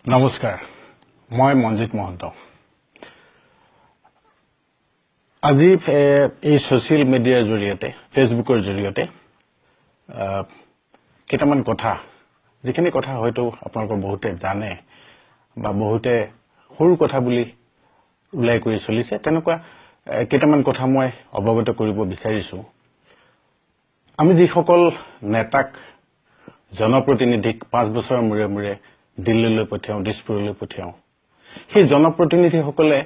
নমস্কাৰ মই মঞ্জিত মহন্ত আজি এই সোশ্যাল মিডিয়াৰ জৰিয়তে ফেসবুকৰ জৰিয়তে কেইটামান কথা যিখিনি কথা হয়তো আপোনালোকৰ বহুতে জানে বা বহুতে সৰু কথা বুলি উল্লেখ কৰি চলিছে তেনেকুৱা কেইটামান কথা মই অৱগত কৰিব বিচাৰিছো আমি যিসকল নেতাক জনপ্ৰতিনিধিক 5 বছৰৰ মূৰে মূৰে দিল্লীলৈ পঠিয়াও দিছপুৰলৈ পঠিয়াও সেই জনপ্ৰতিনিধিসকলে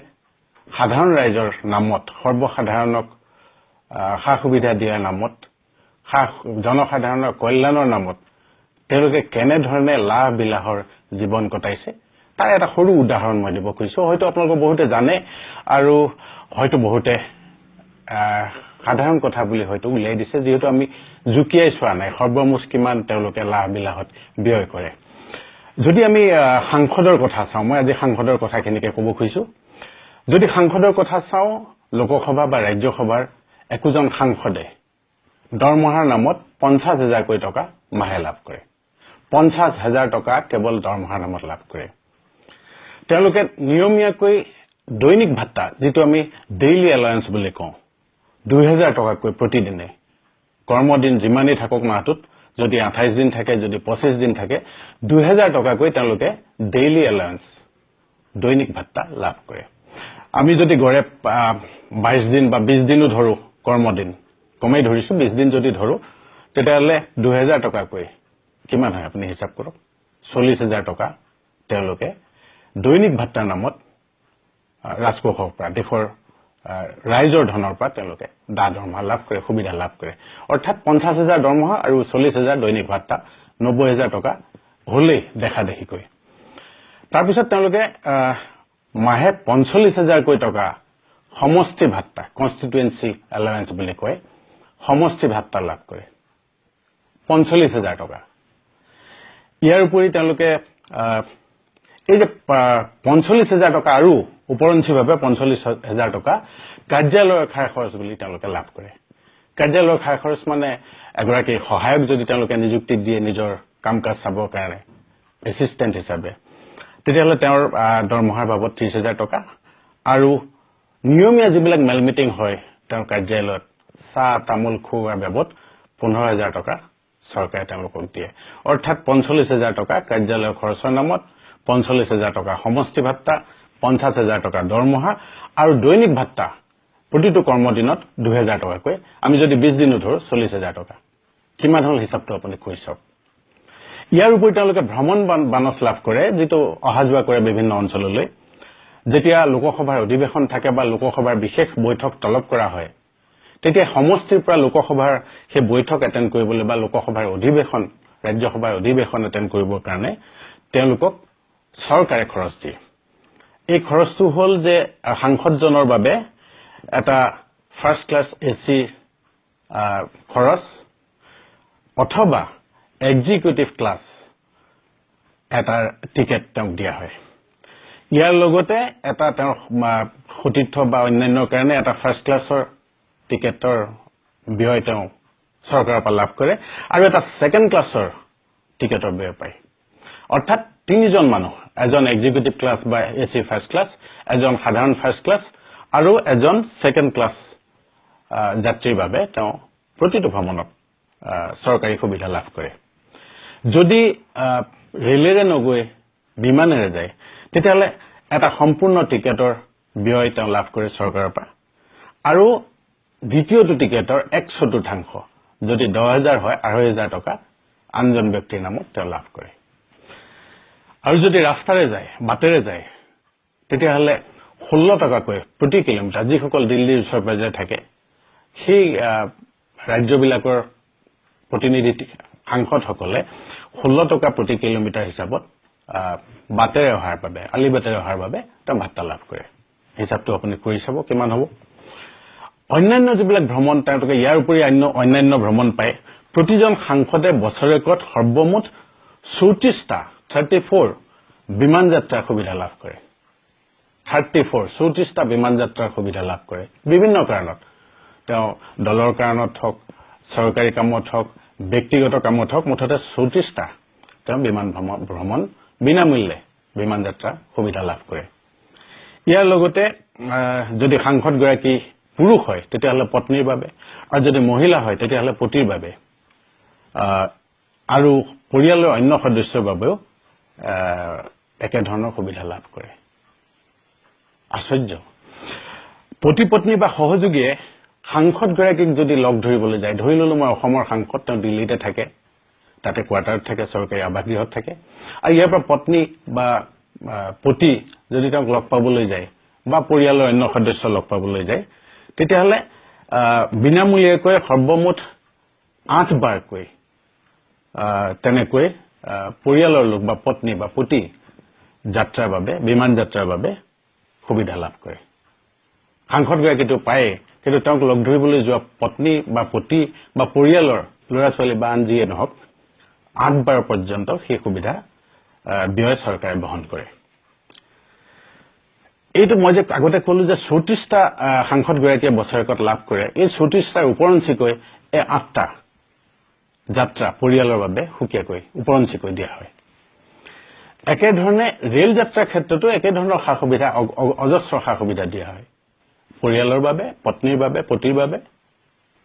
সাধাৰণ ৰাইজৰ নামত সৰ্বসাধাৰণক সা সুবিধা দিয়াৰ নামত জনসাধাৰণৰ কল্যাণৰ নামত তেওঁলোকে কেনে ধৰণে লাভ বিলাহৰ জীৱন কটাইছে তাৰ এটা সৰু উদাহৰণ মই দিব খুজিছো হয়তো আপোনালোক বহুতে জানে আৰু হয়তো বহুতে সাধাৰণ কথা বুলি হয়তো উল্লেখ দিছে যেহেতু আমি জুকিয়াই চোৱা নাই সৰ্বমুঠ কিমান তেওঁলোকে লাভ বিলাহত ব্যয় কৰে যদি আমি সাংসদৰ কথা চাওঁ মই আজি সাংসদৰ কথাখিনিকে ক'ব খুজিছো যদি সাংসদৰ কথা চাওঁ লোকসভা বা ৰাজ্যসভাৰ একোজন সাংসদে দৰমহাৰ নামত 50,000 কোটি টকা মাহে লাভ কৰে 50,000 টকা কেৱল দৰমহাৰ নামত লাভ কৰে তেওঁলোকে নিয়মীয়াকৈ দৈনিক ভাত্তা যেটো আমি ডেইলি এলাউন্স বুলি কওঁ 2000 টকাকৈ প্ৰতিদিনে কৰ্মদিন যিমানেই থাকক মাহটোত যদি 28 দিন থাকে যদি 25 দিন থাকে 2000 টকাকৈ তেওঁলোকে ডেইলি এলাউন্স দৈনিক ভাত্তা লাভ কৰে আমি যদি গৰে 22 দিন বা 20 দিনও ধৰো কৰ্মদিন কমেই ধৰিছো 20 দিন যদি ধৰো তেতিয়াহলে 2000 টকাকৈ কিমান হয় আপুনি হিচাপ কৰক 40000 টকা তেওঁলোকে দৈনিক ভাত্তাৰ নামত ৰাজকোষৰ পৰা দেশৰ ৰাইজৰ ধনৰ পৰা তেওঁলোকে দৰমহা লাভ কৰে সুবিধা লাভ কৰে অৰ্থাৎ 50,000 দৰমহা আৰু 40,000 দৈনিক ভাত্তা 90,000 টকা হলে দেখা দেখিকৈ তাৰ পিছত তেওঁলোকে মাহে 45,000 কোটি টকা সমষ্টি ভাত্তা কনস্টিটুৱেন্সি এলাউন্স বুলি কয় সমষ্টি ভাত্তা লাভ কৰে 45,000 টকা ইয়াৰ উপৰি তেওঁলোকে এই যে 45,000 টকা আৰু উপৰঞ্চিভাৱে 45,000 টকা কাৰ্যালয়ৰ খাই খৰচ বুলি তেওঁলোকে লাভ কৰে কাৰ্যালয়ৰ খাই খৰচ মানে এগৰাকী সহায়ক যদি তেওঁলোকে নিযুক্তি দিয়ে নিজৰ কামকাজ চাবৰ কাৰণে এসিস্ট্যান্ট হিচাপে তেতিয়াহলে তেওঁৰ দৰমহাৰ বাবদ 30,000 টকা আৰু নিয়মীয়া যিবিলাক মেল মিটিং হয় তেওঁৰ কাৰ্যালয়ত চাহ তামোল খোৱাৰ বাবদ 15,000 টকা চৰকাৰে তেওঁলোকক দিয়ে অৰ্থাৎ 45,000 টকা কাৰ্যালয়ৰ খৰচৰ নামত 45,000 টকা সমষ্টি ভাত্তা 50,000 টকা দৰমহা আৰু দৈনিক ভাত্তা প্ৰতিটো কৰ্মদিনত 2000 টকাকৈ আমি যদি 20 দিনো ধৰো 40,000 টকা কিমান হল হিচাপটো আপুনি কৈ চাওক ইয়াৰ উপৰি তেওঁলোকে ভ্ৰমণ বানচ লাভ কৰে যেটো অহা যোৱা কৰে বিভিন্ন অঞ্চললৈ যেতিয়া লোকসভাৰ অধিৱেশন থাকে বা লোকসভাৰ বিশেষ বৈঠক তলব কৰা হয় তেতিয়া সমষ্টিৰ পৰা লোকসভাৰ সেই বৈঠক এটেন্ড কৰিবলৈ বা লোকসভাৰ অধিৱেশন ৰাজ্যসভাৰ অধিৱেশন এটেন্ড কৰিবৰ কাৰণে তেওঁলোকক চৰকাৰে খৰচ দিয়ে এই খৰচটো হল যে সাংসদজনৰ বাবে এটা ফাৰ্স্ট ক্লাছ এসি খৰচ অথবা এক্সিকিউটিভ ক্লাছ এটা টিকেট তেওঁক দিয়া হয় ইয়াৰ লগতে এটা তেওঁৰ সতীৰ্থ বা অন্যান্য কাৰণে এটা ফাৰ্স্ট ক্লাছৰ টিকেটৰ ব্যয় তেওঁ চৰকাৰৰ পৰা লাভ কৰে আৰু এটা সেকেন্ড ক্লাছৰ টিকেটৰ ব্যয় পায় অৰ্থাৎ তিনিজন মানুহ এজন এক্সিকিউটিভ ক্লাছ বা এসি ফাৰ্স্ট ক্লাছ এজন সাধাৰণ ফাৰ্স্ট ক্লাছ আৰু এজন সেকেন্ড ক্লাছ যাত্ৰীৰ বাবে তেওঁ প্ৰতিটো ভ্ৰমণত চৰকাৰী সুবিধা লাভ কৰে যদি ৰেলেৰে নগৈ বিমানেৰে যায় তেতিয়াহলে এটা সম্পূৰ্ণ টিকেটৰ ব্যয় তেওঁ লাভ কৰে চৰকাৰৰ পৰা আৰু দ্বিতীয়টো টিকেটৰ 1/4 যদি 10,000 হয় 2,500 টকা আনজন ব্যক্তিৰ নামত তেওঁ লাভ কৰে আৰু যদি ৰাস্তাৰে যায় বাটেৰে যায় তেতিয়াহলে 16 টকাকৈ প্ৰতি কিলোমিটাৰ যিসকল দিল্লীৰ ওচৰ পাজৰে থাকে সেই ৰাজ্যবিলাকৰ প্ৰতিনিধি সাংসদসকলে 16 টকা প্ৰতি কিলোমিটাৰ হিচাপত বাটেৰে অহাৰ বাবে আলিবাটেৰে অহাৰ বাবে তেওঁ ভাত্তা লাভ কৰে হিচাপটো আপুনি কৰি চাব কিমান হ'ব অন্যান্য যিবিলাক ভ্ৰমণ তেওঁলোকে ইয়াৰ উপৰি অন্যান্য ভ্ৰমণ পায় প্ৰতিজন সাংসদে বছৰেকত সৰ্বমুঠ 34 বিমান যাত্ৰাৰ সুবিধা লাভ কৰে 34 বিমান যাত্ৰাৰ সুবিধা লাভ কৰে বিভিন্ন কাৰণত তেওঁ দলৰ কাৰণত হওক চৰকাৰী কামত হওক ব্যক্তিগত কামত হওক মুঠতে 34 তেওঁ বিমান ভ্ৰমণ বিনামূল্যে বিমান যাত্ৰা সুবিধা লাভ কৰে ইয়াৰ লগতে যদি সাংসদগৰাকী পুৰুষ হয় তেতিয়াহ'লে পত্নীৰ বাবে আৰু যদি মহিলা হয় তেতিয়াহ'লে পতিৰ বাবে আৰু পৰিয়ালৰ অন্য সদস্যৰ বাবেও একে ধৰণৰ সুবিধা লাভ কৰে আশ্চৰ্য পতি পত্নী বা সহযোগীয়ে সাংসদগৰাকীক যদি লগ ধৰিবলৈ যায় ধৰি ললো মই অসমৰ সাংসদ তেওঁ দিল্লীতে থাকে তাতে কোৱাৰ্টাৰত থাকে চৰকাৰী আৱাসগৃহত থাকে আৰু ইয়াৰ পৰা পত্নী বা পতি যদি তেওঁক লগ পাবলৈ যায় বা পৰিয়ালৰ অন্য সদস্য লগ পাবলৈ যায় তেতিয়াহ'লে বিনামূলীয়াকৈ সৰ্বমুঠ 8 বাৰকৈ তেনেকৈ পৰিয়ালৰ লোক বা পত্নী বা পতি যাত্ৰাৰ বাবে বিমান যাত্ৰাৰ বাবে সুবিধা লাভ কৰে সাংসদগৰাকীটো পায়ে কিন্তু তেওঁক লগ ধৰিবলৈ যোৱা পত্নী বা পতি বা পৰিয়ালৰ ল'ৰা ছোৱালী বা আন যিয়ে নহওক 8 বাৰ পৰ্যন্ত সেই সুবিধা ব্যয় চৰকাৰে বহন কৰে এইটো মই যে আগতে ক'লো যে 34টা সাংসদগৰাকীয়ে বছৰেকত লাভ কৰে এই 34টাৰ উপৰঞ্চিকৈ এই 8টা যাত্ৰা পৰিয়ালৰ বাবে সুকীয়াকৈ উপৰঞ্চিকৈ দিয়া হয় একেধৰণে ৰেল যাত্ৰাৰ ক্ষেত্ৰতো একেধৰণৰ সা সুবিধা অজস্ৰ সা সুবিধা দিয়া হয় পৰিয়ালৰ বাবে পত্নীৰ বাবে পতিৰ বাবে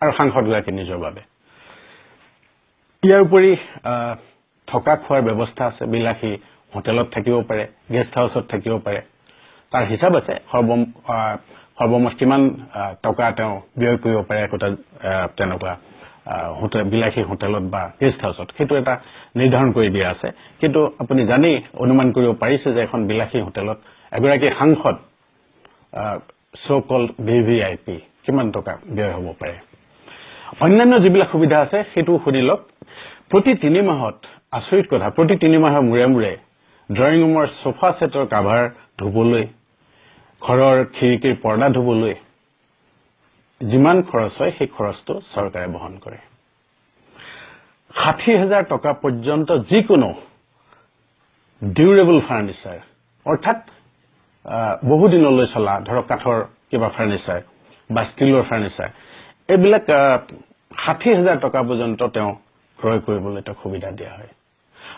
আৰু সাংসদগৰাকীৰ নিজৰ বাবে ইয়াৰ উপৰি থকা খোৱাৰ ব্যৱস্থা আছে বিলাসী হোটেলত থাকিব পাৰে গেষ্ট হাউচত থাকিব পাৰে তাৰ হিচাপ আছে সৰ্বমুঠ কিমান টকা তেওঁ ব্যয় কৰিব পাৰে একোটা তেনেকুৱা হোটেল বিলাসী হোটেলত বা গেষ্ট হাউচত সেইটো এটা নিৰ্ধাৰণ কৰি দিয়া আছে কিন্তু আপুনি জানি অনুমান কৰিব পাৰিছে যে এখন বিলাসী হোটেলত এগৰাকী সাংসদ সো কল ভিভিআইপি কিমান টকা ব্যয় হ'ব পাৰে অন্যান্য যিবিলাক সুবিধা আছে সেইটো শুনি লওক প্ৰতি 3 মাহত আচৰিত কথা প্ৰতি 3 মাহৰ মূৰে মূৰে ড্ৰয়িং ৰুমৰ সোফা সেটৰ কভাৰ ধুবলৈ ঘৰৰ খিৰিকীৰ পৰ্দা ধুবলৈ যিমান খৰচ হয় সেই খৰচটো চৰকাৰে বহন কৰে 60,000 টকা পৰ্যন্ত যিকোনো ডিউৰেবল ফাৰ্নিচাৰ অৰ্থাৎ বহু দিনলৈ চলা ধৰক কাঠৰ কিবা ফাৰ্নিচাৰ বা ষ্টিলৰ ফাৰ্নিচাৰ এইবিলাক 60,000 টকা পৰ্যন্ত তেওঁ ক্ৰয় কৰিবলৈ এটা সুবিধা দিয়া হয়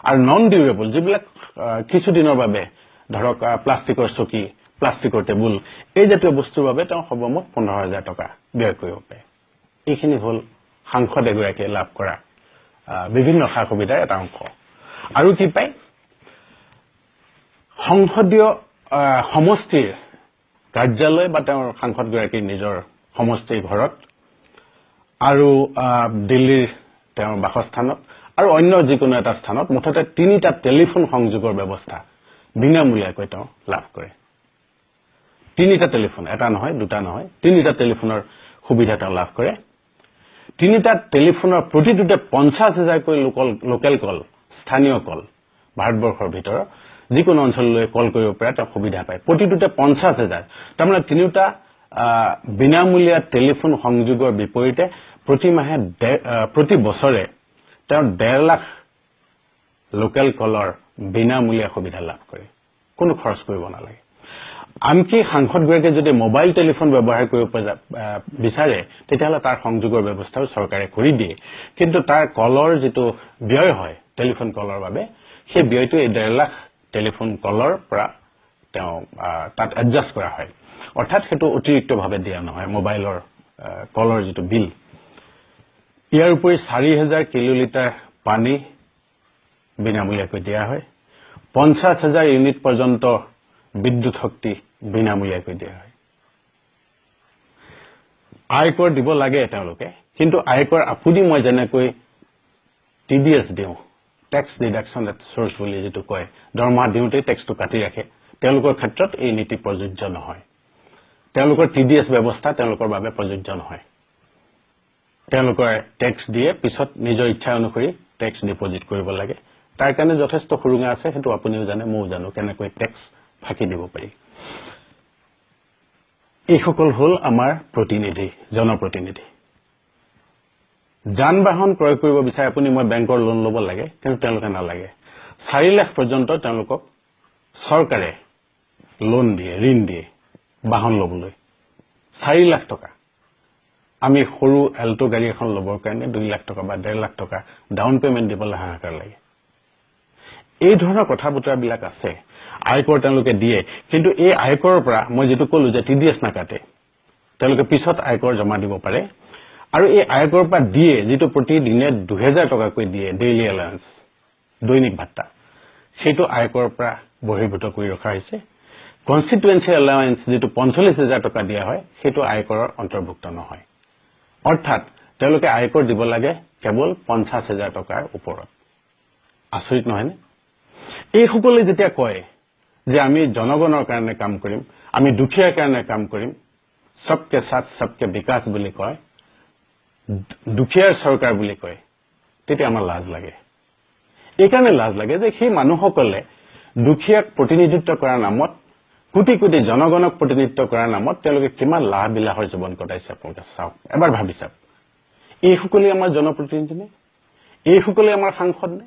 আৰু নন ডিউৰেবল যিবিলাক কিছু দিনৰ বাবে ধৰক প্লাষ্টিকৰ চকী প্লাষ্টিকৰ টেবুল এই জাতীয় বস্তুৰ বাবে তেওঁ সৰ্বমুঠ 15,000 টকা ব্যয় কৰিব পাৰে এইখিনি হ'ল সাংসদ এগৰাকীয়ে লাভ কৰা বিভিন্ন সা সুবিধাৰ এটা অংশ আৰু কি পায় সংসদীয় সমষ্টিৰ কাৰ্যালয় বা তেওঁৰ সাংসদগৰাকীৰ নিজৰ সমষ্টিৰ ঘৰত আৰু দিল্লীৰ তেওঁৰ বাসস্থানত আৰু অন্য যিকোনো এটা স্থানত মুঠতে 3টা টেলিফোন সংযোগৰ ব্যৱস্থা বিনামূলীয়াকৈ তেওঁ লাভ কৰে 3টা টেলিফোন এটা নহয় দুটা নহয় 3টা টেলিফোনৰ সুবিধা তেওঁ লাভ কৰে 3টা টেলিফোনৰ প্ৰতিটোতে 50,000 কৈ লোকেল কল স্থানীয় কল ভাৰতবৰ্ষৰ ভিতৰত যিকোনো অঞ্চললৈ কল কৰিব পাৰে তেওঁ সুবিধা পায় প্ৰতিটোতে 50,000 তাৰমানে 3টা বিনামূলীয়া টেলিফোন সংযোগৰ বিপৰীতে প্ৰতি মাহে প্ৰতি বছৰে তেওঁ 1.5 লাখ লোকেল কলৰ বিনামূলীয়া সুবিধা লাভ কৰে কোনো খৰচ কৰিব নালাগে আনকি সাংসদগৰাকীয়ে যদি মোবাইল টেলিফোন ব্যৱহাৰ কৰিব বিচাৰে তেতিয়াহ'লে তাৰ সংযোগৰ ব্যৱস্থাও চৰকাৰে কৰি দিয়ে কিন্তু তাৰ কলৰ যিটো ব্যয় হয় টেলিফোন কলৰ বাবে সেই ব্যয়টো 1.5 লাখ টেলিফোন কলৰ পৰা তেওঁ তাত এডজাষ্ট কৰা হয় অৰ্থাৎ সেইটো অতিৰিক্তভাৱে দিয়া নহয় মোবাইলৰ কলৰ যিটো বিল ইয়াৰ উপৰি 4,000 কিলোলিটাৰ পানী বিনামূলীয়াকৈ দিয়া হয় 50,000 ইউনিট পৰ্যন্ত বিদ্যুৎ শক্তি বিনামূলীয়াকৈ দিয়া হয় আয়কৰ দিব লাগে তেওঁলোকে কিন্তু আয়কৰ আপুনি মই যেনেকৈ টিডিএছ দিওঁ ট্যাক্স ডিডাকশন এট সোৰ্স বুলি যেটো কয় দৰমহা দিওঁতে ট্যাক্সটো কাটি ৰাখে তেওঁলোকৰ ক্ষেত্ৰত এই নীতি প্ৰযোজ্য নহয় তেওঁলোকৰ টিডিএছ ব্যৱস্থা তেওঁলোকৰ বাবে প্ৰযোজ্য নহয় তেওঁলোকৰ ট্যাক্স দিয়ে পিছত নিজৰ ইচ্ছা অনুসৰি ট্যাক্স ডিপোজিট কৰিব লাগে তাৰ কাৰণে যথেষ্ট খুৰুঙা আছে হেতু আপুনিও জানে মও জানো কেনেকৈ ট্যাক্স ফাঁকি দিব পাৰি এই সকল হল আমাৰ প্ৰতিনিধি জনপ্ৰতিনিধি যান বাহন ক্ৰয় কৰিব বিচাৰে আপুনি মই বেংকৰ লোন ল'ব লাগে কিন্তু তেওঁলোকে নালাগে 4 লাখ পৰ্যন্ত তেওঁলোকক চৰকাৰে লোন দিয়ে ঋণ দিয়ে বাহন ল'বলৈ 4 লাখ টকা আমি সৰু এল্টো গাড়ী এখন ল'বৰ কাৰণে 2 লাখ টকা বা 1.5 লাখ টকা ডাউন পেমেন্ট দিবলৈ হাহাকাৰ লাগে এই ধৰণৰ কথা বতৰাবিলাক আছে আয়কৰ তেওঁলোকে দিয়ে কিন্তু এই আয়কৰৰ পৰা মই যেটো কলো যে টিডিএছ নাকাটে তেওঁলোকে পিছত আয়কৰ জমা দিব পাৰে আৰু এই আয়কৰ পৰা দিয়ে যেটো প্ৰতিদিনে 2000 টকাকৈ দিয়ে ডেইলি এলাউন্স দৈনিক ভাত্তা সেইটো আয়কৰ পৰা বহিৰ্ভূত কৰি ৰখা হৈছে কনস্টিটুৱেন্সি এলাউন্স যেটো 45000 টকা দিয়া হয় সেইটো আয়কৰৰ অন্তৰ্ভুক্ত নহয় অৰ্থাৎ তেওঁলোকে আয়কৰ দিব লাগে কেৱল 50000 টকাৰ ওপৰত আচৰিত নহয় এই সকলে যেতিয়া কয় যে আমি জনগণৰ কাৰণে কাম কৰিম আমি দুখীয়াৰ কাৰণে কাম কৰিম সবকে সাথ সবকে বিকাশ বুলি কয় দুখীয়াৰ চৰকাৰ বুলি কয় তেতিয়া আমাৰ লাজ লাগে এই কাৰণে লাজ লাগে যে সেই মানুহসকলে দুখীয়াক প্ৰতিনিধিত্ব কৰাৰ নামত কোটি কোটি জনগণক প্ৰতিনিধিত্ব কৰাৰ নামত তেওঁলোকে কিমান লাভ বিলাহৰ জীৱন কটাইছে আপোনালোকে চাওক এবাৰ ভাবি চাওক এই সকলে আমাৰ জনপ্ৰতিনিধি নে এই সকলে আমাৰ সাংসদ নে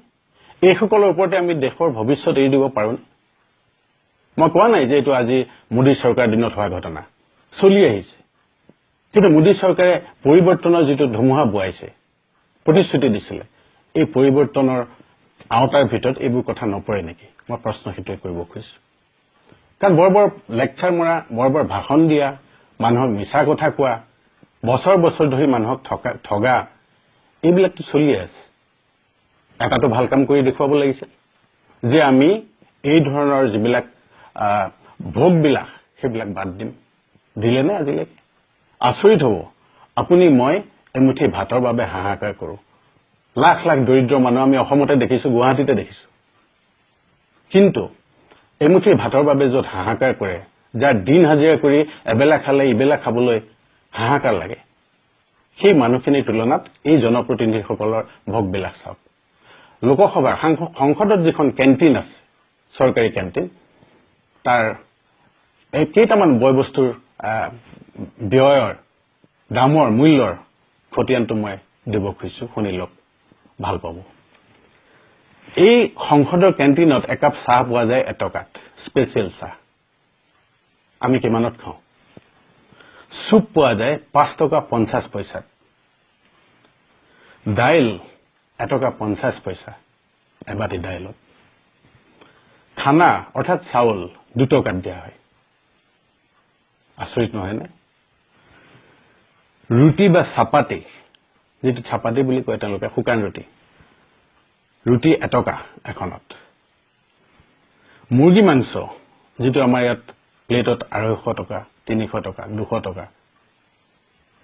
এই সকলৰ ওপৰতে আমি দেশৰ ভৱিষ্যত এৰি দিব পাৰোঁ মই কোৱা নাই যে এটো আজি মোদী চৰকাৰ দিনত হোৱা ঘটনা চলি আহিছে কিন্তু মোদী চৰকাৰে পৰিৱৰ্তনৰ যেটো ধুমুহা বুৱাইছে প্ৰতিশ্ৰুতি দিছিলে এই পৰিৱৰ্তনৰ আওতাৰ ভিতৰত এইবোৰ কথা নপৰে নেকি মই প্ৰশ্ন হিতৈ কৰিব খুজিছো কাৰণ বৰবৰ লেকচাৰ মৰা বৰবৰ ভাষণ দিয়া মানুহক মিছা কথা কোৱা বছৰ বছৰ ধৰি মানুহক ঠগা এইবিলাকটো চলি আছে এটাটো ভাল কাম কৰি দেখুৱাব লাগিছিল যে আমি এই ধৰণৰ যিবিলাক ভোগ বিলাক সেইবিলাক বাদ দিম দিলে নে আজিলৈকে আচৰিত হ'ব আপুনি মই এমুঠি ভাতৰ বাবে হাহাকাৰ কৰো লাখ লাখ দৰিদ্ৰ মানুহ আমি অসমতে দেখিছো গুৱাহাটীতে দেখিছো কিন্তু এমুঠি ভাতৰ বাবে যত হাহাকাৰ কৰে যাৰ দিন হাজিৰা কৰি এবেলা খালে ইবেলা খাবলৈ হাহাকাৰ লাগে সেই মানুহখিনিৰ তুলনাত এই জনপ্ৰতিনিধিসকলৰ ভোগবিলাক চাওক লোকসভাৰ সংসদত যিখন কেন্টিন আছে চৰকাৰী কেন্টিন তাৰ কেইটামান বয়বস্তুৰ ব্যয়ৰ দামৰ মূল্যৰ খতিয়ানটো মই দিব খুজিছো শুনি লওক ভাল পাব এই সংসদৰ কেন্টিনত একাপ চাহ পোৱা যায় 1 টকাত স্পেশাল চাহ আমি কিমানত খাওঁ সুপ পোৱা যায় 5 টকা 50 পইচা দাইল 1 টকা 50 পইচা এবাটি দাইলত খানা অৰ্থাৎ চাউল 2 টকাত দিয়া হয় আচৰিত নহয় নে ৰুটি বা চাপাতি যেটো চাপাতি বুলি কয় তেওঁলোকে শুকান ৰুটি 1 টকা এখনত মুৰ্গী মাংস যেটো আমাৰ ইয়াত প্লেটত 250 টকা 300 টকা 200 টকা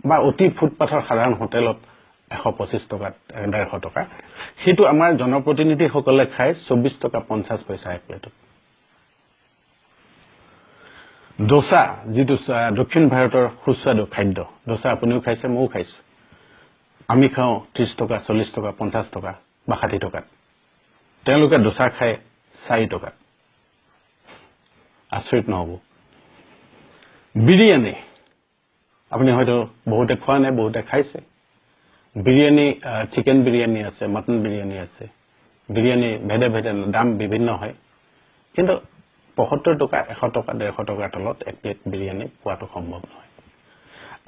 বা অতি ফুটপাথৰ সাধাৰণ হোটেলত 125 টকা 150 টকা সেইটো আমাৰ জনপ্ৰতিনিধি সকলে খায় 24 টকা 50 পইচা এক প্লেটত দোসা যেটো দক্ষিণ ভাৰতৰ সুস্বাদু খাদ্য দোসা আপুনিও খাইছে মইও খাইছো আমি খাও 30 টকা 40 টকা 50 টকা বা 60 টকা তেওঁলোকে দোসা খায় 4 টকা আচৰিত নহব বিৰিয়ানী আপুনি হয়তো বহুতে খোৱা নাই বহুতে খাইছে বিৰিয়ানী চিকেন বিৰিয়ানী আছে মটন বিৰিয়ানী আছে বিৰিয়ানী ভেদে ভেদে দাম বিভিন্ন হয় কিন্তু 75 টকা 100 টকা 150 টকাৰ তলত এক প্লেট বিৰিয়ানী পোৱাটো সম্ভৱ নহয়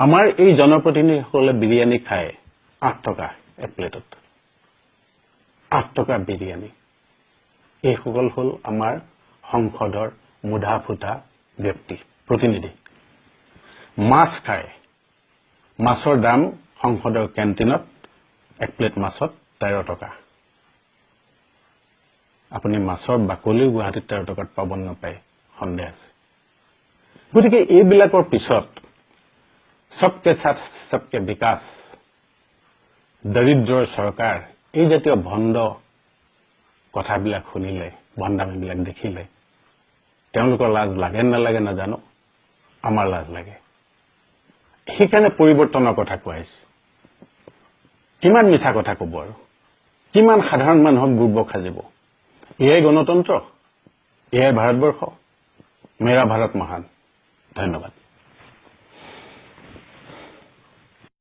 আমাৰ এই জনপ্ৰতিনিধিসকলে বিৰিয়ানী খায় 8 টকা এক প্লেটত 8 টকা বিৰিয়ানী এই সকল হল আমাৰ সংসদৰ মুধা ফুটা ব্যক্তি প্ৰতিনিধি মাছ খায় মাছৰ দাম সংসদৰ কেন্টিনত এক প্লেট মাছত 13 টকা আপুনি মাছৰ বাকলিও গুৱাহাটীত 13 টকাত পাব নাপায় সন্দেহ আছে গতিকে এইবিলাকৰ পিছত সবকে সাথ সবকে বিকাশ দৰিদ্ৰৰ চৰকাৰ এই জাতীয় ভণ্ড কথাবিলাক শুনিলে ভণ্ডামিবিলাক দেখিলে তেওঁলোকৰ লাজ লাগে না লাগে না জানো আমাৰ লাজ লাগে সেইকাৰণে পৰিৱৰ্তনৰ কথা কোৱাইছে কিমান মিছা কথা ক'ব আৰু কিমান সাধাৰণ মানুহক গুৰব খাজিব এয়াই গণতন্ত্ৰ এয়াই ভাৰতবৰ্ষ মেৰা ভাৰত মহান ধন্যবাদ